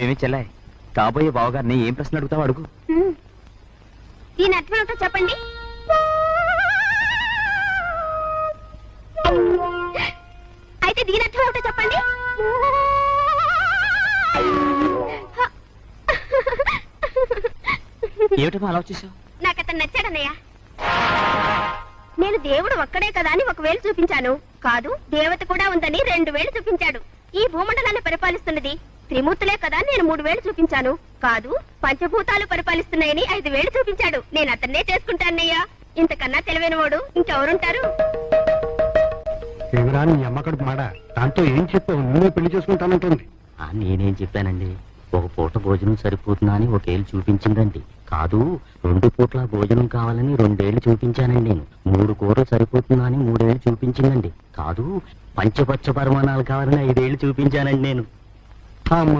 ఏమి చెల్లాయి కాబోయే బావగారిని ఏం ప్రశ్న అడుగుతావు అడుగు. దీని అర్థం ఏమిటో చెప్పండి. అయితే దీని అర్థం ఏమిటో చెప్పండి. ఏమిటో ఆలోచిస్తావు? నాకు అతను నచ్చాడన్నయ్య. నేను దేవుడు ఒక్కడే కదా అని 1 వేలు చూపించాను. కాదు, దేవత కూడా ఉందని 2 వేలు చూపించాడు. ఈ భూమండలాన్ని పరిపాలిస్తున్నది త్రిమూర్తులే కదా, నేను 3 వేలు చూపించాను. కాదు, పంచభూతాలు పరిపాలిస్తున్నాయని 5 వేలు చూపించాడు. నేను అతన్నే చేసుకుంటానయ్యా. ఇంతకన్నా తెలివైన వాడు ఇంకెవరుంటారు? నీ అమ్మకడు మాడ దాంతో ఏం చెప్పావు? నువ్వే పెళ్లి చేసుకుంటానంటుంది. నేనేం చెప్పానండి? 1 పూట భోజనం సరిపోతుందా అని 1 ఏళ్ళు చూపించిందండి. కాదు, 2 పూట్ల భోజనం కావాలని 2 ఏళ్ళు చూపించానండి. నేను 3 కూరలు సరిపోతుందా అని 3 ఏళ్ళు చూపించిందండి. కాదు, పంచపచ్చ పరిమాణాలు కావాలని 5 ఏళ్ళు చూపించానండి నేను. అమ్మ